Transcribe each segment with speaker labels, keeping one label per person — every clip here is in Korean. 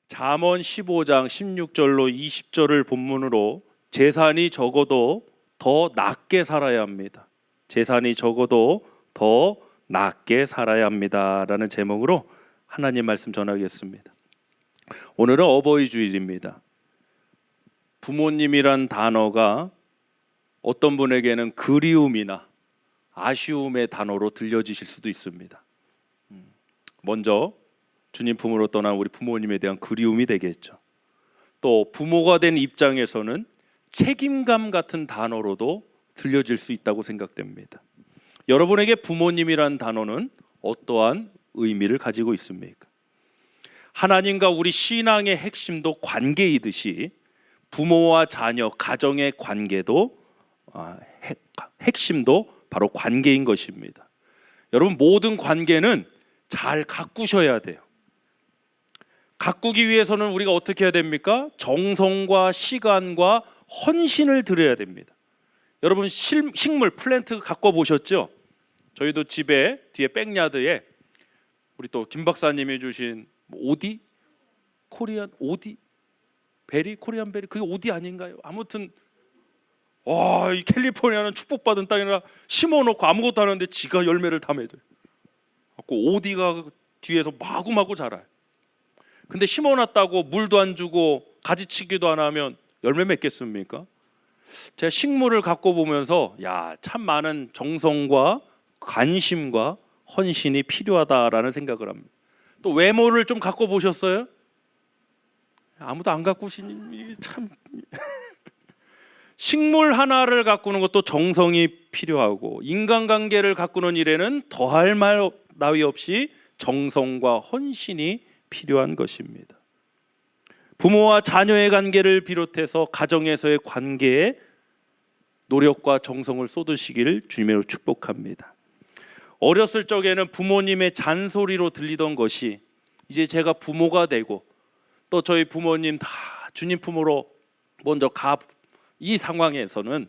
Speaker 1: 잠언 15장 16절로 20절을 본문으로 재산이 적어도 더 낫게 살아야 합니다. 재산이 적어도 더 낫게 살아야 합니다라는 제목으로 하나님 말씀 전하겠습니다. 오늘은 어버이 주일입니다. 부모님이란 단어가 어떤 분에게는 그리움이나 아쉬움의 단어로 들려지실 수도 있습니다. 먼저 주님 품으로 떠난 우리 부모님에 대한 그리움이 되겠죠. 또 부모가 된 입장에서는 책임감 같은 단어로도 들려질 수 있다고 생각됩니다. 여러분에게 부모님이란 단어는 어떠한 의미를 가지고 있습니까? 하나님과 우리 신앙의 핵심도 관계이듯이 부모와 자녀, 가정의 관계도 핵심도 바로 관계인 것입니다. 여러분, 모든 관계는 잘 가꾸셔야 돼요. 가꾸기 위해서는 우리가 어떻게 해야 됩니까? 정성과 시간과 헌신을 들여야 됩니다. 여러분, 식물 플랜트 가꿔 보셨죠? 저희도 집에 뒤에 백야드에 우리 또 김 박사님이 주신 오디? 코리안 오디? 베리? 코리안 베리? 그게 오디 아닌가요? 아무튼 이 캘리포니아는 축복받은 땅이라 심어놓고 아무것도 안 하는데 지가 열매를 다 맺어요. 오디가 뒤에서 마구마구 자라요. 근데 심어놨다고 물도 안 주고 가지치기도 안 하면 열매 맺겠습니까? 제가 식물을 갖고 보면서 참 많은 정성과 관심과 헌신이 필요하다라는 생각을 합니다. 또 외모를 좀 갖고 보셨어요? 아무도 안 가꾸시니 참. 식물 하나를 가꾸는 것도 정성이 필요하고 인간관계를 가꾸는 일에는 더할 말 나위 없이 정성과 헌신이 필요한 것입니다. 부모와 자녀의 관계를 비롯해서 가정에서의 관계에 노력과 정성을 쏟으시기를 주님으로 축복합니다. 어렸을 적에는 부모님의 잔소리로 들리던 것이 이제 제가 부모가 되고 또 저희 부모님 다 주님 품으로 먼저 이 상황에서는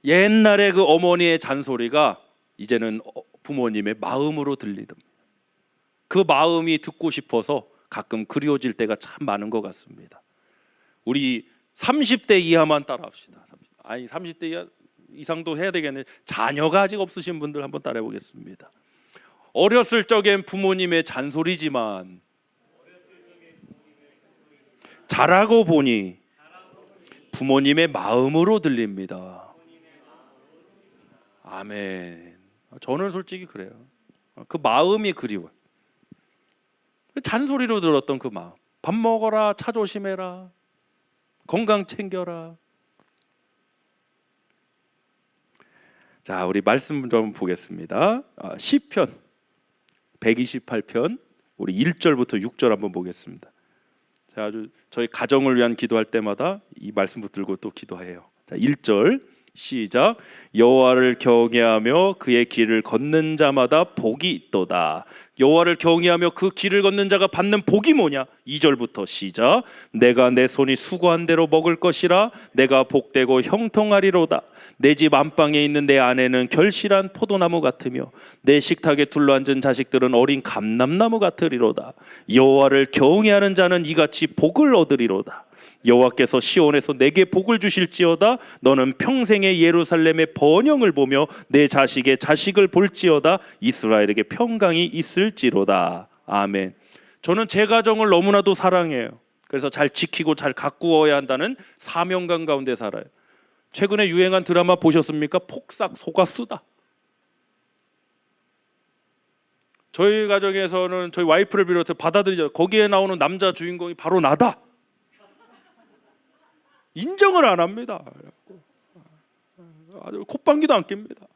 Speaker 1: 옛날에 그 어머니의 잔소리가 이제는 부모님의 마음으로 들리답니다. 그 마음이 듣고 싶어서 가끔 그리워질 때가 참 많은 것 같습니다. 우리 30대 이하만 따라합시다. 30대 이상도 해야 되겠네. 자녀가 아직 없으신 분들 한번 따라해 보겠습니다. 어렸을 적엔 부모님의 잔소리지만 자라고 보니 부모님의 마음으로 들립니다. 아멘. 저는 솔직히 그래요. 그 마음이 그리워요. 잔소리로 들었던 그 마음. 밥 먹어라, 차 조심해라, 건강 챙겨라. 자, 우리 말씀 좀 보겠습니다. 시편 128편 우리 1절부터 6절 한번 보겠습니다. 자, 아주 저희 가정을 위한 기도할 때마다 이 말씀 붙들고 또 기도해요. 자, 1절 시작. 여호와를 경외하며 그의 길을 걷는 자마다 복이 있도다. 여호와를 경외하며 그 길을 걷는 자가 받는 복이 뭐냐? 2절부터 시작. 내가 내 손이 수고한 대로 먹을 것이라. 내가 복되고 형통하리로다. 내 집 안방에 있는 내 아내는 결실한 포도나무 같으며 내 식탁에 둘러앉은 자식들은 어린 감람나무 같으리로다. 여호와를 경외하는 자는 이같이 복을 얻으리로다. 여호와께서 시온에서 내게 복을 주실지어다. 너는 평생의 예루살렘의 번영을 보며 내 자식의 자식을 볼지어다. 이스라엘에게 평강이 있을지로다. 아멘. 저는 제 가정을 너무나도 사랑해요. 그래서 잘 지키고 잘 가꾸어야 한다는 사명감 가운데 살아요. 최근에 유행한 드라마 보셨습니까? 폭삭 속았수다. 저희 가정에서는 저희 와이프를 비롯해 받아들이죠. 거기에 나오는 남자 주인공이 바로 나다. 인정을 안 합니다. 아주 콧방귀도 안 낍니다.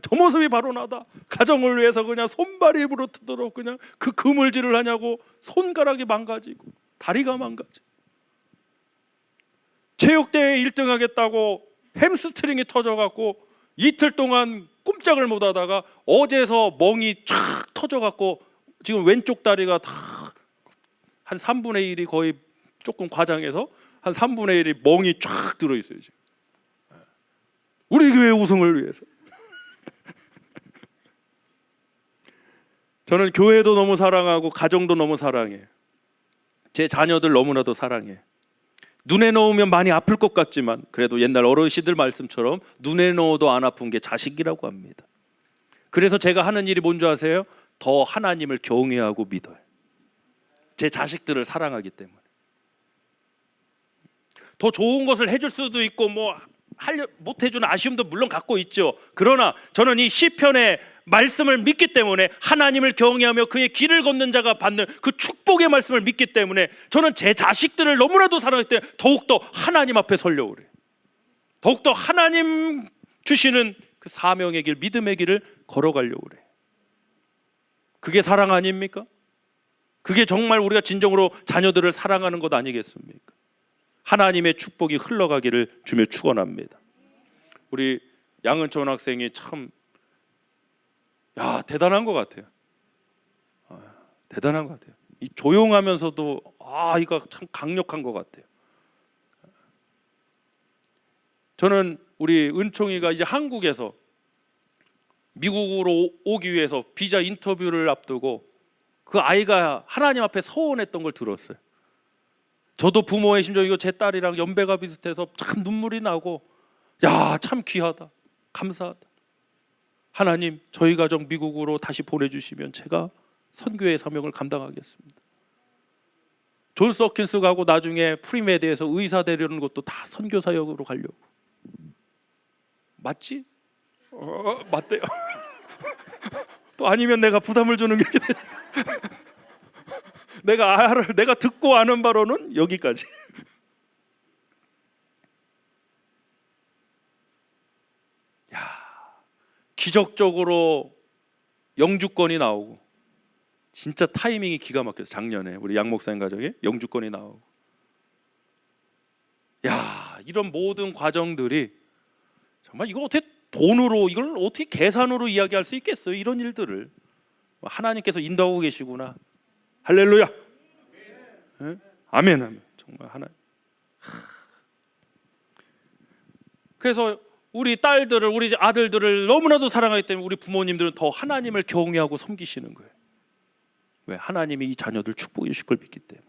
Speaker 1: 저 모습이 바로 나다. 가정을 위해서 그냥 손발이 부러뜨도록 그냥 그 그물질을 하냐고. 손가락이 망가지고 다리가 망가지고 체육대회 1등 하겠다고 햄스트링이 터져갖고 이틀 동안 꼼짝을 못하다가 어제서 멍이 쫙 터져갖고 지금 왼쪽 다리가 다 한 3분의 1이 거의 조금 과장해서 한 3분의 1이 멍이 쫙 들어있어요. 지금 우리 교회 우승을 위해서. 저는 교회도 너무 사랑하고 가정도 너무 사랑해요. 제 자녀들 너무나도 사랑해. 눈에 넣으면 많이 아플 것 같지만 그래도 옛날 어르신들 말씀처럼 눈에 넣어도 안 아픈 게 자식이라고 합니다. 그래서 제가 하는 일이 뭔지 아세요? 더 하나님을 경외하고 믿어요. 제 자식들을 사랑하기 때문에. 더 좋은 것을 해줄 수도 있고 못 해주는 아쉬움도 물론 갖고 있죠. 그러나 저는 이 시편의 말씀을 믿기 때문에 하나님을 경외하며 그의 길을 걷는 자가 받는 그 축복의 말씀을 믿기 때문에 저는 제 자식들을 너무나도 사랑하기 때문에 더욱더 하나님 앞에 서려고 그래요. 더욱더 하나님 주시는 그 사명의 길, 믿음의 길을 걸어가려고 그래요. 그게 사랑 아닙니까? 그게 정말 우리가 진정으로 자녀들을 사랑하는 것 아니겠습니까? 하나님의 축복이 흘러가기를 주며 축원합니다. 우리 양은천 학생이 참 대단한 것 같아요. 대단한 것 같아요. 이 조용하면서도 이거 참 강력한 것 같아요. 저는 우리 은총이가 이제 한국에서 미국으로 오기 위해서 비자 인터뷰를 앞두고 그 아이가 하나님 앞에 서원했던 걸 들었어요. 저도 부모의 심정이고 제 딸이랑 연배가 비슷해서 참 눈물이 나고 참 귀하다, 감사하다. 하나님, 저희 가정 미국으로 다시 보내주시면 제가 선교의 사명을 감당하겠습니다. 존 서킨스 가고 나중에 프리메드에서 의사 되려는 것도 다 선교 사역으로 가려고. 맞지? 맞대요. 또 아니면 내가 부담을 주는 게 내가 듣고 아는 바로는 여기까지. 기적적으로 영주권이 나오고 진짜 타이밍이 기가 막혀서 작년에 우리 양 목사님 가정에 영주권이 나오고 이런 모든 과정들이 정말 이걸 어떻게 돈으로 이걸 어떻게 계산으로 이야기할 수 있겠어요? 이런 일들을 하나님께서 인도하고 계시구나. 할렐루야. 네? 아멘, 아멘. 정말 하나님. 그래서 우리 딸들을, 우리 아들들을 너무나도 사랑하기 때문에 우리 부모님들은 더 하나님을 경외하고 섬기시는 거예요. 왜? 하나님이 이 자녀들 축복해 주실 걸 믿기 때문에.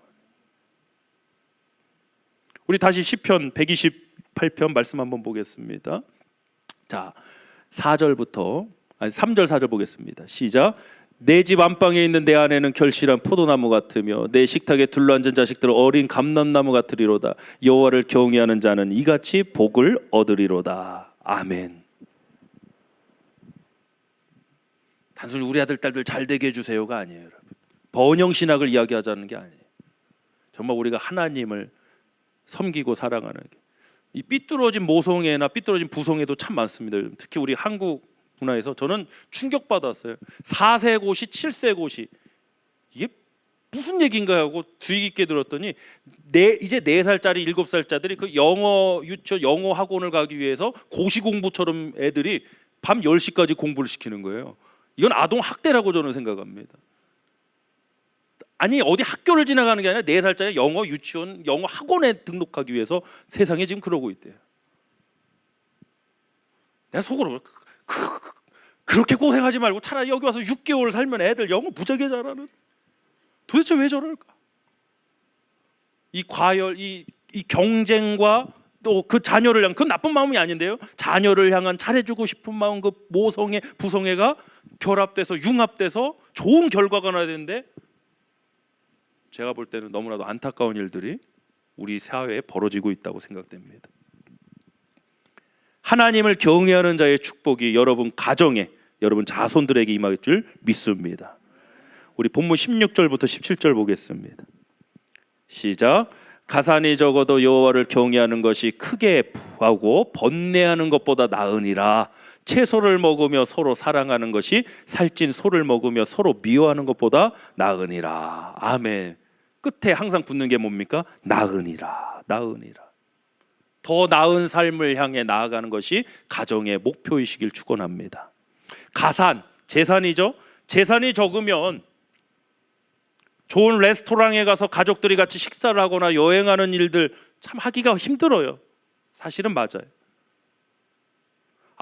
Speaker 1: 우리 다시 시편 128편 말씀 한번 보겠습니다. 자, 3절 4절 보겠습니다. 시작. 내 집 안방에 있는 내 아내는 결실한 포도나무 같으며 내 식탁에 둘러앉은 자식들은 어린 감람나무 같으리로다. 여호와를 경외하는 자는 이같이 복을 얻으리로다. 아멘. 단순히 우리 아들 딸들 잘 되게 해주세요가 아니에요, 여러분. 번영신학을 이야기하자는 게 아니에요. 정말 우리가 하나님을 섬기고 사랑하는 게. 이 삐뚤어진 모성애나 삐뚤어진 부성애도 참 많습니다. 특히 우리 한국 문화에서 저는 충격받았어요. 4세 고시, 7세 고시, 이게 무슨 얘기인가 하고 주의 깊게 들었더니 이제 4살짜리 7살짜들이 그 영어 유치원 영어 학원을 가기 위해서 고시 공부처럼 애들이 밤 10시까지 공부를 시키는 거예요. 이건 아동 학대라고 저는 생각합니다. 아니 어디 학교를 지나가는 게 아니라 4살짜리 영어 유치원 영어 학원에 등록하기 위해서 세상에 지금 그러고 있대요. 내가 속으로 그렇게 고생하지 말고 차라리 여기 와서 6개월 살면 애들 영어 무지하게 잘하는. 도대체 왜 저럴까? 이 과열, 이 경쟁과 또 그 자녀를 향한, 그건 나쁜 마음이 아닌데요. 자녀를 향한 잘해주고 싶은 마음, 그 모성애, 부성애가 결합돼서 융합돼서 좋은 결과가 나야 되는데, 제가 볼 때는 너무나도 안타까운 일들이 우리 사회에 벌어지고 있다고 생각됩니다. 하나님을 경외하는 자의 축복이 여러분 가정에, 여러분 자손들에게 임할 줄 믿습니다. 우리 본문 16절부터 17절 보겠습니다. 시작. 가산이 적어도 여호와를 경외하는 것이 크게 부하고 번뇌하는 것보다 나으니라. 채소를 먹으며 서로 사랑하는 것이 살찐 소를 먹으며 서로 미워하는 것보다 나으니라. 아멘. 끝에 항상 붙는 게 뭡니까? 나으니라. 나으니라. 더 나은 삶을 향해 나아가는 것이 가정의 목표이시길 축원합니다. 가산, 재산이죠. 재산이 적으면 좋은 레스토랑에 가서 가족들이 같이 식사를 하거나 여행하는 일들 참 하기가 힘들어요. 사실은 맞아요.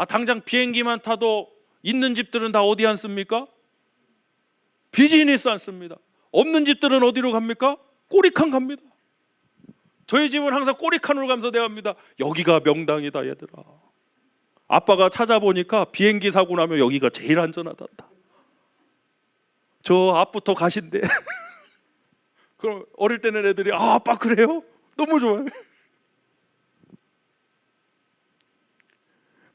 Speaker 1: 당장 비행기만 타도 있는 집들은 다 어디 앉습니까? 비즈니스 앉습니다. 없는 집들은 어디로 갑니까? 꼬리칸 갑니다. 저희 집은 항상 꼬리칸으로 가면서 대합니다. 여기가 명당이다 얘들아. 아빠가 찾아보니까 비행기 사고 나면 여기가 제일 안전하단다. 저 앞부터 가신대. 그럼 어릴 때는 애들이 아빠 그래요? 너무 좋아요.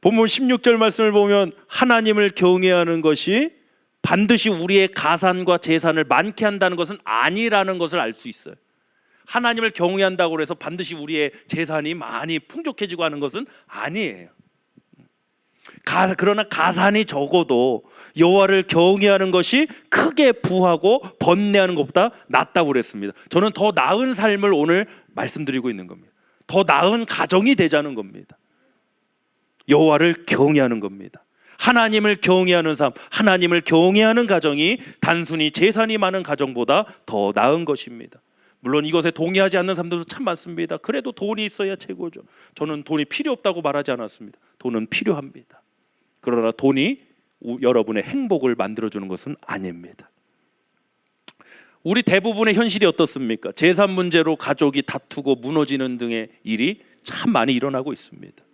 Speaker 1: 본문 16절 말씀을 보면 하나님을 경외하는 것이 반드시 우리의 가산과 재산을 많게 한다는 것은 아니라는 것을 알 수 있어요. 하나님을 경외한다고 해서 반드시 우리의 재산이 많이 풍족해지고 하는 것은 아니에요. 그러나 가산이 적어도 여호와를 경외하는 것이 크게 부하고 번뇌하는 것보다 낫다고 그랬습니다. 저는 더 나은 삶을 오늘 말씀드리고 있는 겁니다. 더 나은 가정이 되자는 겁니다. 여호와를 경외하는 겁니다. 하나님을 경외하는 삶, 하나님을 경외하는 가정이 단순히 재산이 많은 가정보다 더 나은 것입니다. 물론 이것에 동의하지 않는 사람들도 참 많습니다. 그래도 돈이 있어야 최고죠. 저는 돈이 필요 없다고 말하지 않았습니다. 돈은 필요합니다. 그러나 돈이 여러분의 행복을 만들어주는 것은 아닙니다. 우리 대부분의 현실이 어떻습니까? 재산 문제로 가족이 다투고 무너지는 등의 일이 참 많이 일어나고 있습니다.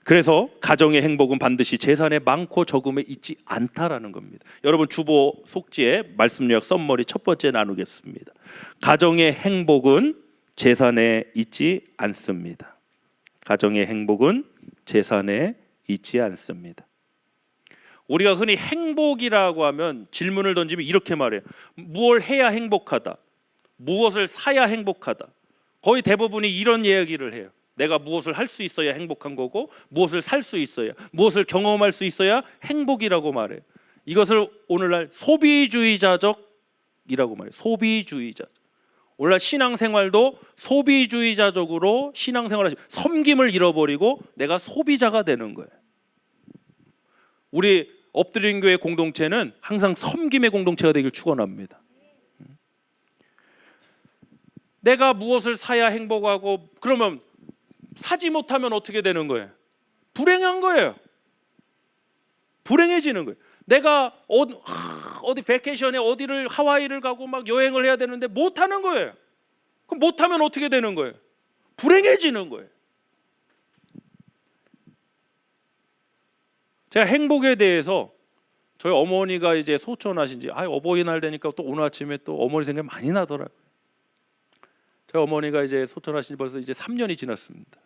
Speaker 1: 그래서 가정의 행복은 반드시 재산의 많고 적음에 있지 않다라는 겁니다. 여러분 주보 속지에 말씀 요약 썸머리 첫 번째 나누겠습니다. 가정의 행복은 재산에 있지 않습니다. 가정의 행복은 재산에 있지 않습니다. 우리가 흔히 행복이라고 하면 질문을 던지면 이렇게 말해요. 무엇을 해야 행복하다. 무엇을 사야 행복하다. 거의 대부분이 이런 이야기를 해요. 내가 무엇을 할 수 있어야 행복한 거고 무엇을 살 수 있어야, 무엇을 경험할 수 있어야 행복이라고 말해요. 이것을 오늘날 소비주의자적이라고 말해요. 소비주의자. 오늘날 신앙생활도 소비주의자적으로 신앙생활을 하시고 섬김을 잃어버리고 내가 소비자가 되는 거예요. 우리 엎드린 교회 공동체는 항상 섬김의 공동체가 되길 축원합니다. 내가 무엇을 사야 행복하고 그러면 사지 못하면 어떻게 되는 거예요? 불행한 거예요. 불행해지는 거예요. 내가 어디 베케이션에 어디를 하와이를 가고 막 여행을 해야 되는데 못하는 거예요. 그럼 못하면 어떻게 되는 거예요? 불행해지는 거예요. 제가 행복에 대해서 저희 어머니가 이제 소천하신 지 어버이날 되니까 또 오늘 아침에 또 어머니 생각이 많이 나더라고요. 저희 어머니가 이제 소천하신 지 벌써 이제 3년이 지났습니다.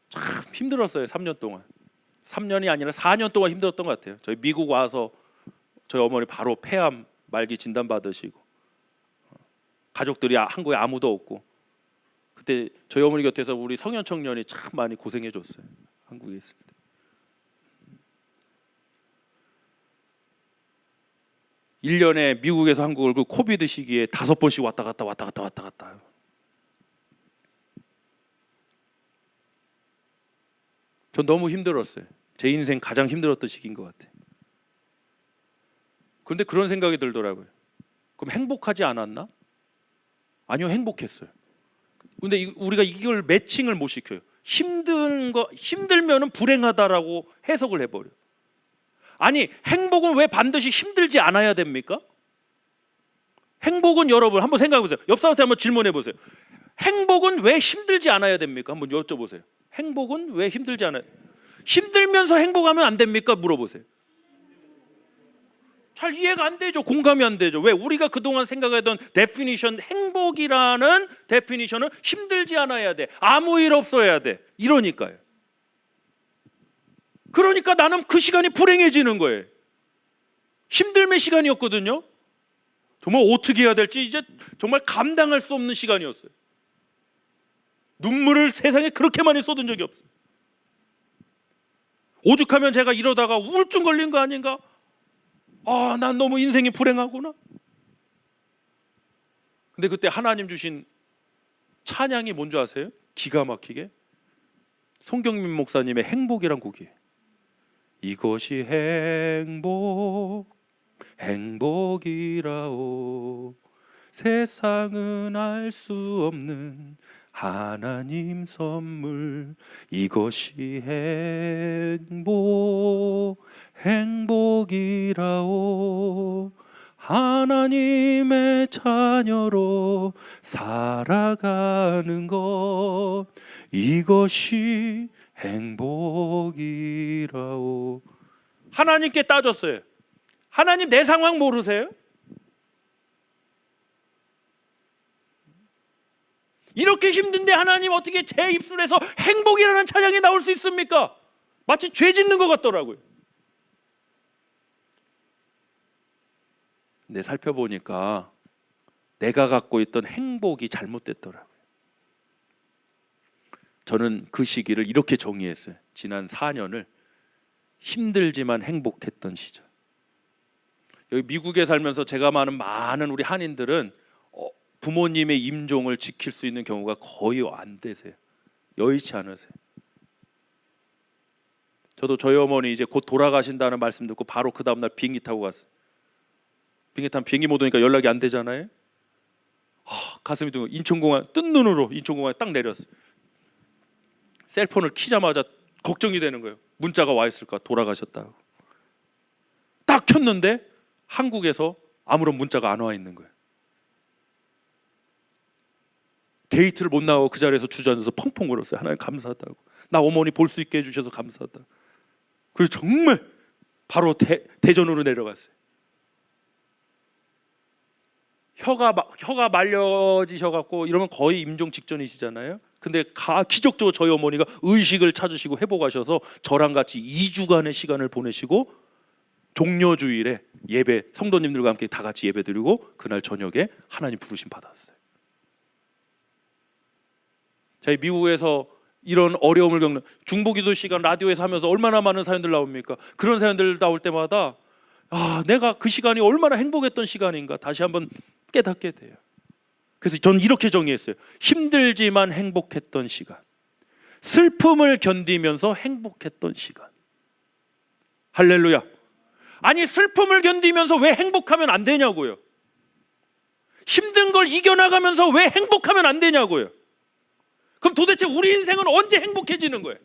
Speaker 1: 참 힘들었어요. 3년 동안. 3년이 아니라 4년 동안 힘들었던 것 같아요. 저희 미국 와서 저희 어머니 바로 폐암 말기 진단 받으시고 가족들이 한국에 아무도 없고 그때 저희 어머니 곁에서 우리 성현 청년이 참 많이 고생해 줬어요. 한국에 있을 때. 1년에 미국에서 한국을 그 코비드 시기에 5번씩 왔다 갔다. 전 너무 힘들었어요. 제 인생 가장 힘들었던 시기인 것 같아요. 그런데 그런 생각이 들더라고요. 그럼 행복하지 않았나? 아니요, 행복했어요. 근데 우리가 이걸 매칭을 못 시켜요. 힘들면은 불행하다라고 해석을 해버려. 아니, 행복은 왜 반드시 힘들지 않아야 됩니까? 행복은 여러분 한번 생각해 보세요. 옆 사람한테 한번 질문해 보세요. 행복은 왜 힘들지 않아야 됩니까? 한번 여쭤보세요. 행복은 왜 힘들지 않아요? 힘들면서 행복하면 안 됩니까? 물어보세요. 잘 이해가 안 되죠. 공감이 안 되죠. 왜? 우리가 그동안 생각하던 데피니션, 행복이라는 데피니션은 힘들지 않아야 돼. 아무 일 없어야 돼. 이러니까요. 그러니까 나는 그 시간이 불행해지는 거예요. 힘듦의 시간이었거든요. 정말 어떻게 해야 될지 이제 정말 감당할 수 없는 시간이었어요. 눈물을 세상에 그렇게 많이 쏟은 적이 없어요. 오죽하면 제가 이러다가 우울증 걸린 거 아닌가? 난 너무 인생이 불행하구나. 근데 그때 하나님 주신 찬양이 뭔지 아세요? 기가 막히게 송경민 목사님의 행복이란 곡이에요. 이것이 행복이라오 세상은 알 수 없는 하나님 선물 이것이 행복이라오 하나님의 자녀로 살아가는 것, 이것이 행복이라오. 하나님께 따졌어요. 하나님, 내 상황 모르세요? 이렇게 힘든데 하나님 어떻게 제 입술에서 행복이라는 찬양이 나올 수 있습니까? 마치 죄 짓는 것 같더라고요. 근데 살펴보니까 내가 갖고 있던 행복이 잘못됐더라고요. 저는 그 시기를 이렇게 정의했어요. 지난 4년을 힘들지만 행복했던 시절. 여기 미국에 살면서 제가 많은 우리 한인들은 부모님의 임종을 지킬 수 있는 경우가 거의 안 되세요. 여의치 않으세요. 저도 저희 어머니 이제 곧 돌아가신다는 말씀 듣고 바로 그 다음날 비행기 타고 갔어요. 비행기 타면 비행기 못 오니까 연락이 안 되잖아요. 가슴이 둥. 인천공항 뜬 눈으로 인천공항에 딱 내렸어요. 셀폰을 키자마자 걱정이 되는 거예요. 문자가 와 있을까, 돌아가셨다고. 딱 켰는데 한국에서 아무런 문자가 안 와 있는 거예요. 게이트를 못 나가고 그 자리에서 주저앉아서 펑펑 울었어요. 하나님 감사하다고. 나 어머니 볼 수 있게 해주셔서 감사하다. 그래서 정말 바로 대전으로 내려갔어요. 혀가 말려지셔갖고 이러면 거의 임종 직전이시잖아요. 근데 기적적으로 저희 어머니가 의식을 찾으시고 회복하셔서 저랑 같이 2주간의 시간을 보내시고 종려주일에 예배, 성도님들과 함께 다 같이 예배 드리고 그날 저녁에 하나님 부르심 받았어요. 저희 미국에서 이런 어려움을 겪는 중보기도 시간 라디오에서 하면서 얼마나 많은 사연들 나옵니까? 그런 사연들 나올 때마다 내가 그 시간이 얼마나 행복했던 시간인가 다시 한번 깨닫게 돼요. 그래서 저는 이렇게 정의했어요. 힘들지만 행복했던 시간, 슬픔을 견디면서 행복했던 시간. 할렐루야. 아니, 슬픔을 견디면서 왜 행복하면 안 되냐고요. 힘든 걸 이겨나가면서 왜 행복하면 안 되냐고요. 그럼 도대체 우리 인생은 언제 행복해지는 거예요?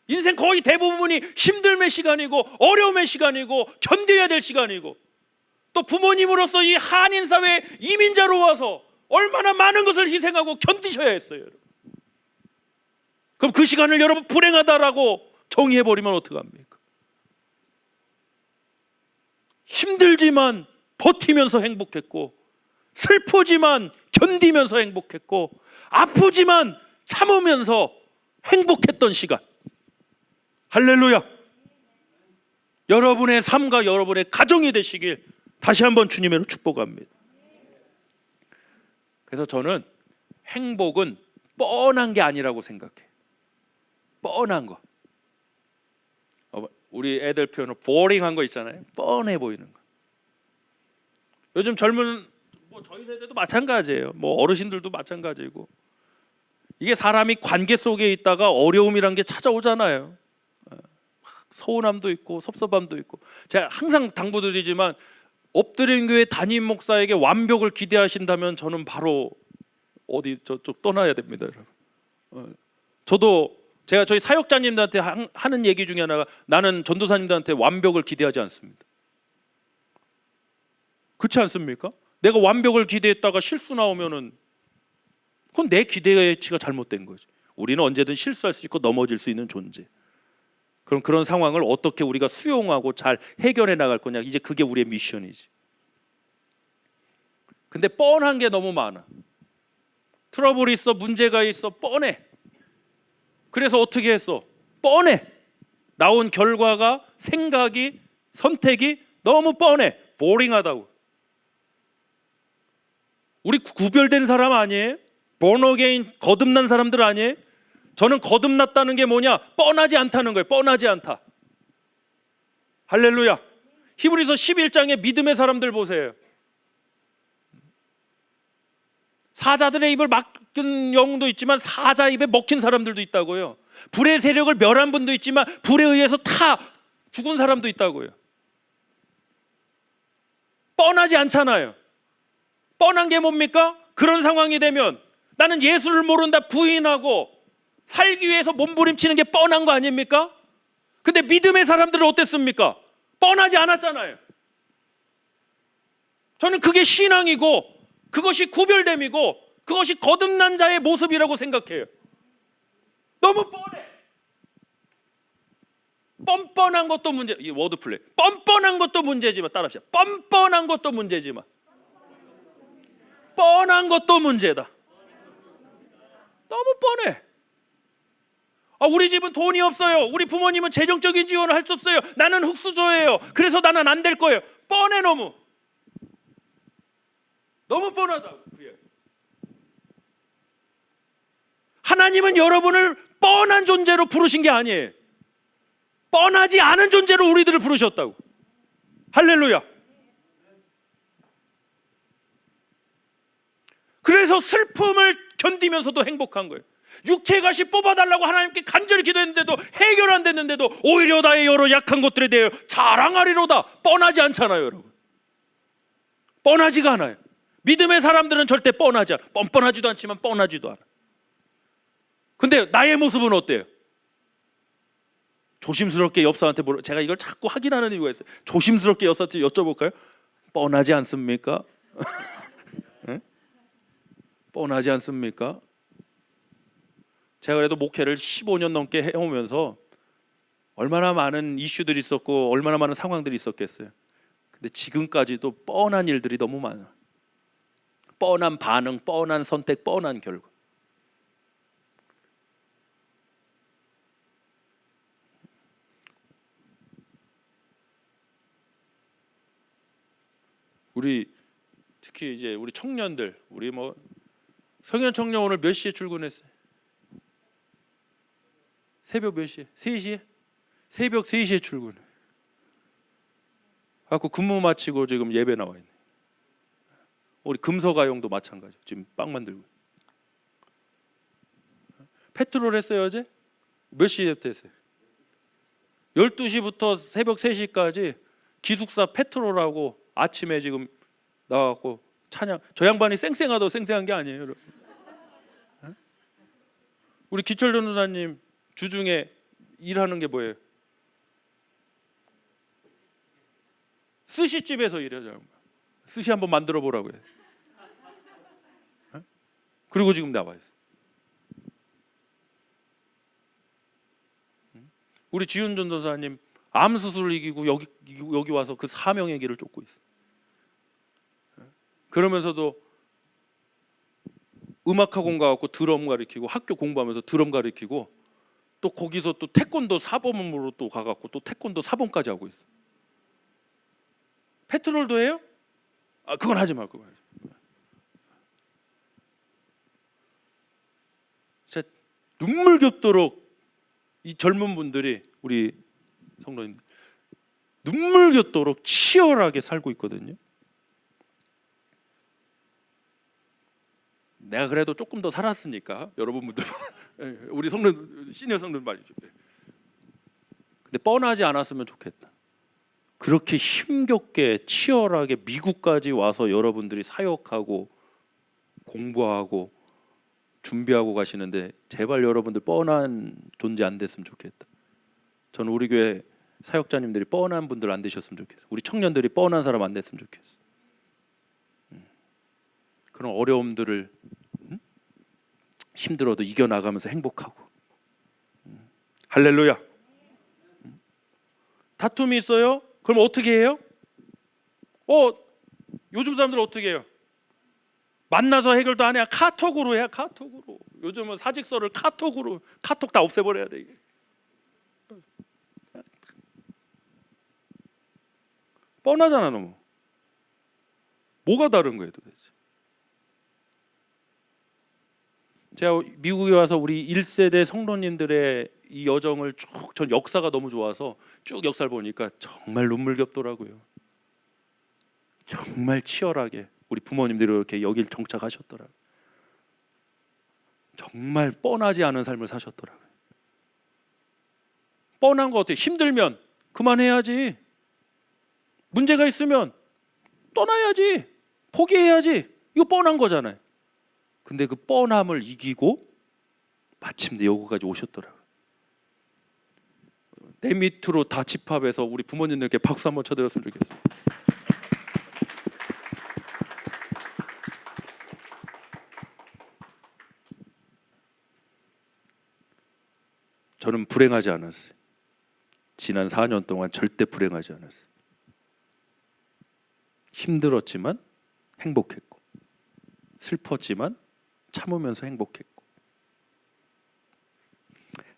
Speaker 1: 인생 거의 대부분이 힘듦의 시간이고 어려움의 시간이고 견뎌야 될 시간이고, 또 부모님으로서 이 한인 사회에 이민자로 와서 얼마나 많은 것을 희생하고 견디셔야 했어요. 그럼 그 시간을 여러분 불행하다라고 정의해버리면 어떡합니까? 힘들지만 버티면서 행복했고, 슬프지만 견디면서 행복했고, 아프지만 참으면서 행복했던 시간. 할렐루야. 여러분의 삶과 여러분의 가정이 되시길 다시 한번 주님으로 축복합니다. 그래서 저는 행복은 뻔한 게 아니라고 생각해. 뻔한 거. 우리 애들 표현으로 보링한 거 있잖아요. 뻔해 보이는 거. 요즘 젊은 저희 세대도 마찬가지예요. 어르신들도 마찬가지고. 이게 사람이 관계 속에 있다가 어려움이란 게 찾아오잖아요. 서운함도 있고 섭섭함도 있고. 제가 항상 당부드리지만 엎드린 교회 담임 목사에게 완벽을 기대하신다면 저는 바로 어디 저쪽 떠나야 됩니다, 여러분. 제가 저희 사역자님들한테 하는 얘기 중에 하나가, 나는 전도사님들한테 완벽을 기대하지 않습니다. 그렇지 않습니까? 내가 완벽을 기대했다가 실수 나오면은 그건 내 기대치가 잘못된 거지. 우리는 언제든 실수할 수 있고 넘어질 수 있는 존재. 그럼 그런 상황을 어떻게 우리가 수용하고 잘 해결해 나갈 거냐, 이제 그게 우리의 미션이지. 근데 뻔한 게 너무 많아. 트러블이 있어, 문제가 있어, 뻔해. 그래서 어떻게 했어? 뻔해. 나온 결과가, 생각이, 선택이 너무 뻔해. 보링하다고. 우리 구별된 사람 아니에요? born again, 거듭난 사람들 아니에요? 저는 거듭났다는 게 뭐냐? 뻔하지 않다는 거예요. 뻔하지 않다. 할렐루야. 히브리서 11장의 믿음의 사람들 보세요. 사자들의 입을 막은 영도 있지만 사자 입에 먹힌 사람들도 있다고요. 불의 세력을 멸한 분도 있지만 불에 의해서 타 죽은 사람도 있다고요. 뻔하지 않잖아요. 뻔한 게 뭡니까? 그런 상황이 되면 나는 예수를 모른다 부인하고 살기 위해서 몸부림치는 게 뻔한 거 아닙니까? 근데 믿음의 사람들은 어땠습니까? 뻔하지 않았잖아요. 저는 그게 신앙이고 그것이 구별됨이고 그것이 거듭난 자의 모습이라고 생각해요. 너무 뻔해. 뻔뻔한 것도 문제. 이 워드플레이. 뻔뻔한 것도 문제지만 따라합시다. 뻔뻔한 것도 문제지만 뻔한 것도 문제다. 너무 뻔해. 우리 집은 돈이 없어요. 우리 부모님은 재정적인 지원을 할 수 없어요. 나는 흙수저예요. 그래서 나는 안 될 거예요. 뻔해. 너무 뻔하다. 하나님은 여러분을 뻔한 존재로 부르신 게 아니에요. 뻔하지 않은 존재로 우리들을 부르셨다고. 할렐루야. 그래서 슬픔을 견디면서도 행복한 거예요. 육체가시 뽑아달라고 하나님께 간절히 기도했는데도 해결 안 됐는데도 오히려 나의 여러 약한 것들에 대해 자랑하리로다. 뻔하지 않잖아요, 여러분. 뻔하지가 않아요. 믿음의 사람들은 절대 뻔하지 않아. 뻔뻔하지도 않지만 뻔하지도 않아. 근데 나의 모습은 어때요? 조심스럽게 옆사람한테 제가 이걸 자꾸 확인하는 이유가 있어요. 조심스럽게 옆사람한테 여쭤볼까요? 뻔하지 않습니까? 네? 뻔하지 않습니까? 제가 그래도 목회를 15년 넘게 해오면서 얼마나 많은 이슈들이 있었고 얼마나 많은 상황들이 있었겠어요. 근데 지금까지도 뻔한 일들이 너무 많아. 뻔한 반응, 뻔한 선택, 뻔한 결과. 우리 특히 이제 우리 청년들, 우리 뭐 성현 청년 오늘 몇 시에 출근했어요? 새벽 몇 시에? 3시에? 새벽 3시에 출근. 갖고 근무 마치고 지금 예배 나와 있네. 우리 금서가용도 마찬가지. 지금 빵 만들고. 페트롤 했어요 어제? 몇 시부터 했어요? 12시부터 새벽 3시까지 기숙사 페트롤하고 아침에 지금 나와갖고 찬양. 저 양반이 쌩쌩하다고 쌩쌩한 게 아니에요, 여러분. 우리 기철 전도사님 주중에 일하는 게 뭐예요? 스시집에서 일해요. 스시 한번 만들어 보라고요. 그리고 지금 나와 있어. 우리 지훈 전도사님 암 수술을 이기고 여기 와서 그 사명의 길을 쫓고 있어. 그러면서도 음악학원 가갖고 드럼 가르치고 학교 공부하면서 드럼 가르치고 또 거기서 또 태권도 사범으로 또 가갖고 또 태권도 사범까지 하고 있어. 페트롤도 해요? 그건 하지 마. 그건 하지 마. 진짜 눈물겹도록 이 젊은 분들이 우리 성도님들 눈물겹도록 치열하게 살고 있거든요. 내가 그래도 조금 더 살았으니까 여러분들 우리 성도 시니어 성도들 말이죠. 근데 뻔하지 않았으면 좋겠다. 그렇게 힘겹게 치열하게 미국까지 와서 여러분들이 사역하고 공부하고 준비하고 가시는데 제발 여러분들 뻔한 존재 안 됐으면 좋겠다. 저는 우리 교회 사역자님들이 뻔한 분들 안 되셨으면 좋겠어. 우리 청년들이 뻔한 사람 안 됐으면 좋겠어. 그런 어려움들을 힘들어도 이겨나가면서 행복하고. 할렐루야. 다툼이 있어요? 그럼 어떻게 해요? 요즘 사람들 어떻게 해요? 만나서 해결도 안 해야 카톡으로 해야 카톡으로. 요즘은 사직서를 카톡으로. 카톡 다 없애버려야 돼 이게. 뻔하잖아 너무. 뭐가 다른 거예요 도대체? 제가 미국에 와서 우리 1세대 성도님들의 이 여정을 쭉, 전 역사가 너무 좋아서 쭉 역사를 보니까 정말 눈물겹더라고요. 정말 치열하게 우리 부모님들이 이렇게 여길 정착하셨더라고요. 정말 뻔하지 않은 삶을 사셨더라고요. 뻔한 거 어때요? 힘들면 그만해야지. 문제가 있으면 떠나야지. 포기해야지. 이거 뻔한 거잖아요. 근데 그 뻔함을 이기고 마침내 여기까지 오셨더라고요. 내 밑으로 다 집합해서 우리 부모님들께 박수 한번 쳐드렸으면 좋겠어요. 저는 불행하지 않았어요. 지난 4년 동안 절대 불행하지 않았어요. 힘들었지만 행복했고, 슬펐지만 참으면서 행복했고.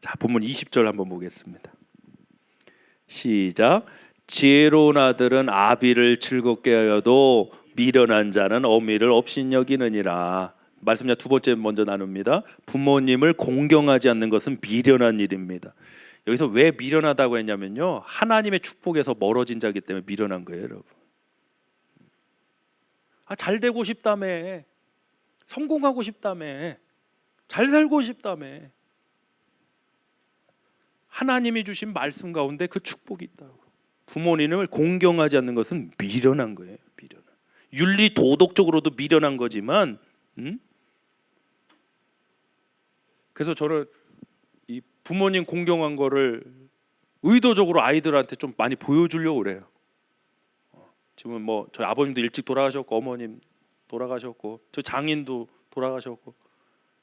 Speaker 1: 자, 본문 20절 한번 보겠습니다. 시작. 지혜로운 아들은 아비를 즐겁게 하여도 미련한 자는 어미를 업신여기느니라. 말씀 두 번째 먼저 나눕니다. 부모님을 공경하지 않는 것은 미련한 일입니다. 여기서 왜 미련하다고 했냐면요, 하나님의 축복에서 멀어진 자이기 때문에 미련한 거예요, 여러분. 잘 되고 싶다며, 성공하고 싶다며, 잘 살고 싶다며. 하나님이 주신 말씀 가운데 그 축복이 있다고. 부모님을 공경하지 않는 것은 미련한 거예요. 미련한. 윤리 도덕적으로도 미련한 거지만, 그래서 저는 이 부모님 공경한 거를 의도적으로 아이들한테 좀 많이 보여주려고 그래요. 지금 뭐 저희 아버님도 일찍 돌아가셨고, 어머님 돌아가셨고, 저 장인도 돌아가셨고,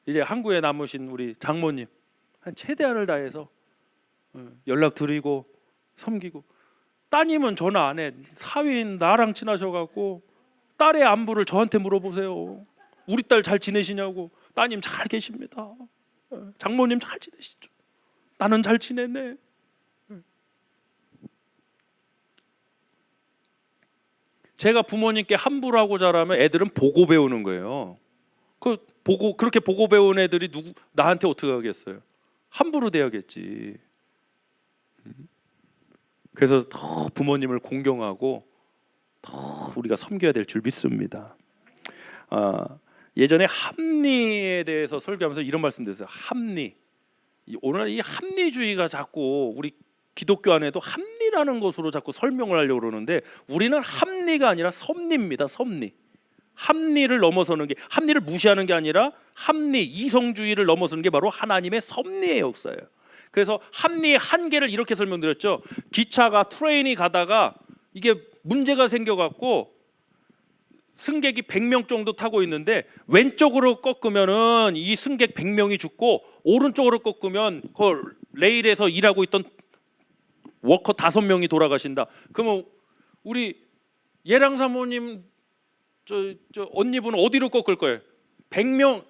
Speaker 1: 이제 한국에 남으신 우리 장모님 한 최대한을 다해서 연락 드리고 섬기고, 따님은 전화 안 해. 사위인 나랑 친하셔갖고 딸의 안부를 저한테 물어보세요. 우리 딸 잘 지내시냐고. 따님 잘 계십니다. 장모님 잘 지내시죠? 나는 잘 지내네. 제가 부모님께 함부로 하고 자라면 애들은 보고 배우는 거예요. 그렇게 보고 배운 애들이 나한테 어떻게 하겠어요? 함부로 대하겠지. 그래서 더 부모님을 공경하고 더 우리가 섬겨야 될 줄 믿습니다. 예전에 합리에 대해서 설교하면서 이런 말씀 드렸어요. 합리. 오늘 이 합리주의가 자꾸 우리 기독교 안에도 합리라는 것으로 자꾸 설명을 하려고 그러는데, 우리는 합리가 아니라 섭리입니다. 섭리. 합리를 넘어서는 게, 합리를 무시하는 게 아니라 합리, 이성주의를 넘어서는 게 바로 하나님의 섭리의 역사예요. 그래서 합리의 한계를 이렇게 설명드렸죠. 기차가, 트레인이 가다가 이게 문제가 생겨갖고 승객이 100명 정도 타고 있는데, 왼쪽으로 꺾으면은 이 승객 100명이 죽고, 오른쪽으로 꺾으면 그 레일에서 일하고 있던 워커 5명이 돌아가신다. 그러면 우리 예랑 사모님 저 언니분은 어디로 꺾을 거예요? 100명,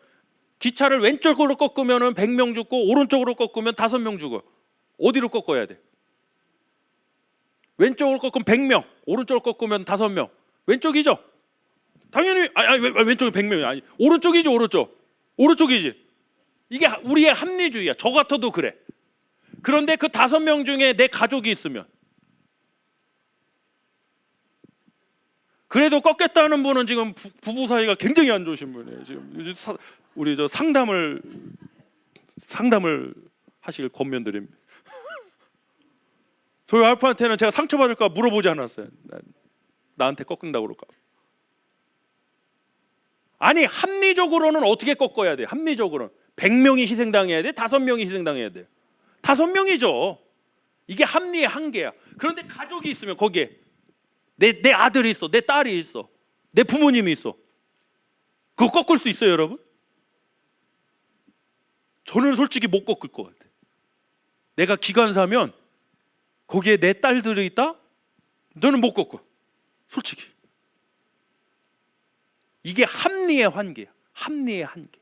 Speaker 1: 기차를 왼쪽으로 꺾으면은 100명 죽고, 오른쪽으로 꺾으면 5명 죽어. 어디로 꺾어야 돼? 왼쪽으로 꺾으면 100명, 오른쪽으로 꺾으면 5명. 왼쪽이죠? 당연히 왼쪽이 100명이 아니, 오른쪽이지. 오른쪽이지. 이게 우리의 합리주의야. 저 같아도 그래. 그런데 그 5명 중에 내 가족이 있으면, 그래도 꺾겠다는 분은 지금 부부 사이가 굉장히 안 좋으신 분이에요. 지금 우리 저 상담을 하시길 권면드립니다. 저희 와이프한테는 제가 상처받을까 물어보지 않았어요. 나한테 꺾는다고 그럴까. 아니, 합리적으로는 어떻게 꺾어야 돼? 합리적으로는 100명이 희생당해야 돼? 5명이 희생당해야 돼? 5명이죠. 이게 합리의 한계야. 그런데 가족이 있으면 거기에 내 아들이 있어, 내 딸이 있어, 내 부모님이 있어. 그거 꺾을 수 있어요, 여러분? 저는 솔직히 못 꺾을 것 같아. 내가 기관사면 거기에 내 딸들이 있다? 저는 못 꺾어. 솔직히. 이게 합리의 한계야. 합리의 한계.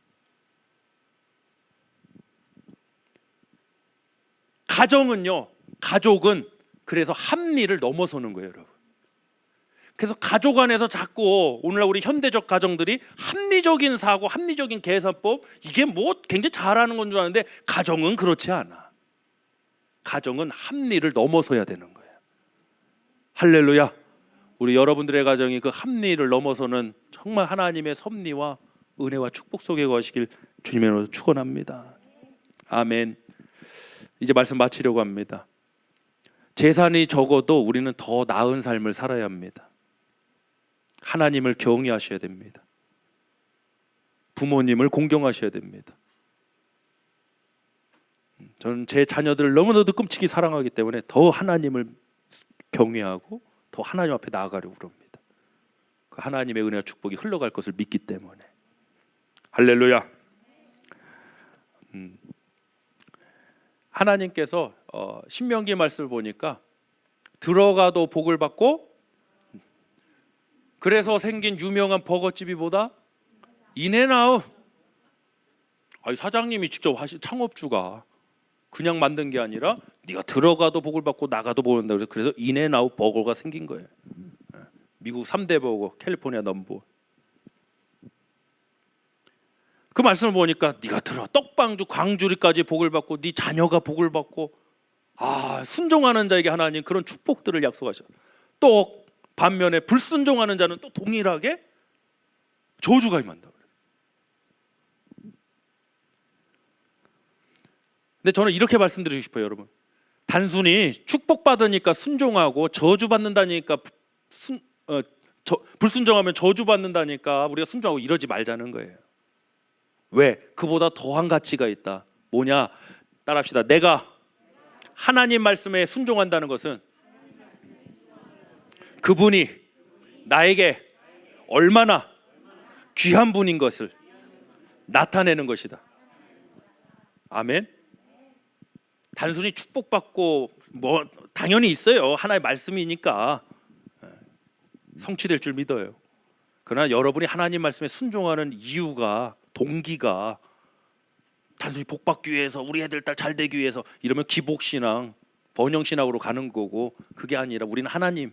Speaker 1: 가족은 그래서 합리를 넘어서는 거예요, 여러분. 그래서 가족 안에서 자꾸 오늘날 우리 현대적 가정들이 합리적인 사고, 합리적인 계산법, 이게 뭐 굉장히 잘하는 건 줄 아는데, 가정은 그렇지 않아. 가정은 합리를 넘어서야 되는 거예요. 할렐루야. 우리 여러분들의 가정이 그 합리를 넘어서는 정말 하나님의 섭리와 은혜와 축복 속에 거하시길 주님의 이름으로 축원합니다. 아멘. 이제 말씀 마치려고 합니다. 재산이 적어도 우리는 더 나은 삶을 살아야 합니다. 하나님을 경외하셔야 됩니다. 부모님을 공경하셔야 됩니다. 저는 제 자녀들을 너무나도 끔찍이 사랑하기 때문에 더 하나님을 경외하고 더 하나님 앞에 나아가려고 그럽니다. 그 하나님의 은혜와 축복이 흘러갈 것을 믿기 때문에. 할렐루야. 하나님께서 신명기 말씀을 보니까 들어가도 복을 받고, 그래서 생긴 유명한 버거집이 뭐다? 인앤아웃. 사장님이 직접 하신, 창업주가 그냥 만든 게 아니라 네가 들어가도 복을 받고 나가도 복을 받는다. 그래서 인앤아웃 버거가 생긴 거예요. 미국 3대 버거, 캘리포니아 넘버. 그 말씀을 보니까 네가 들어 떡방주 광주리까지 복을 받고 네 자녀가 복을 받고, 순종하는 자에게 하나님 그런 축복들을 약속하셔. 또 반면에 불순종하는 자는 또 동일하게 저주가 임한다. 근데 저는 이렇게 말씀드리고 싶어요, 여러분. 단순히 축복받으니까 순종하고 저주받는다니까 불순종하면 저주받는다니까 우리가 순종하고 이러지 말자는 거예요. 왜? 그보다 더한 가치가 있다. 뭐냐? 따라합시다. 내가 하나님 말씀에 순종한다는 것은 그분이 나에게 얼마나 귀한 분인 것을 나타내는 것이다. 아멘. 단순히 축복받고 뭐 당연히 있어요. 하나의 말씀이니까 성취될 줄 믿어요. 그러나 여러분이 하나님 말씀에 순종하는 이유가, 동기가 단순히 복받기 위해서, 우리 애들 딸 잘 되기 위해서 이러면 기복신앙, 번영신앙으로 가는 거고, 그게 아니라 우리는 하나님,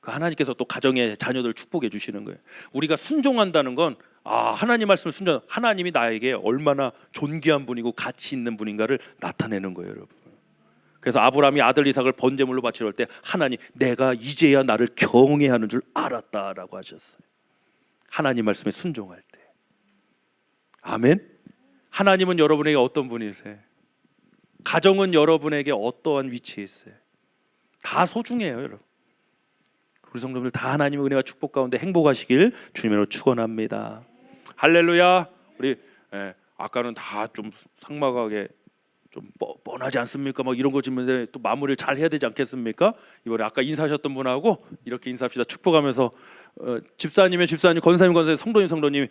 Speaker 1: 그 하나님께서 또 가정의 자녀들 축복해 주시는 거예요. 우리가 순종한다는 건 하나님 말씀을 순종, 하나님이 나에게 얼마나 존귀한 분이고 가치 있는 분인가를 나타내는 거예요, 여러분. 그래서 아브라함이 아들 이삭을 번제물로 바치려 할 때 하나님, 내가 이제야 나를 경외하는 줄 알았다라고 하셨어요. 하나님 말씀에 순종할 때. 아멘. 하나님은 여러분에게 어떤 분이세요? 가정은 여러분에게 어떠한 위치에 있어요? 다 소중해요, 여러분. 우리 성도들 다 하나님의 은혜와 축복 가운데 행복하시길 주님으로 축원합니다. 할렐루야. 우리 아까는 다 좀 삭막하게 좀 뻔하지 않습니까? 막 이런 거 짓는데 또 마무리를 잘 해야 되지 않겠습니까? 이번에 아까 인사하셨던 분하고 이렇게 인사합시다. 축복하면서 집사님, 권사님, 성도님,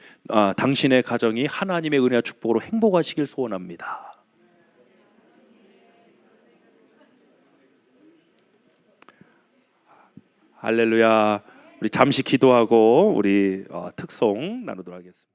Speaker 1: 당신의 가정이 하나님의 은혜와 축복으로 행복하시길 소원합니다. 할렐루야. 우리 잠시 기도하고 우리 특송 나누도록 하겠습니다.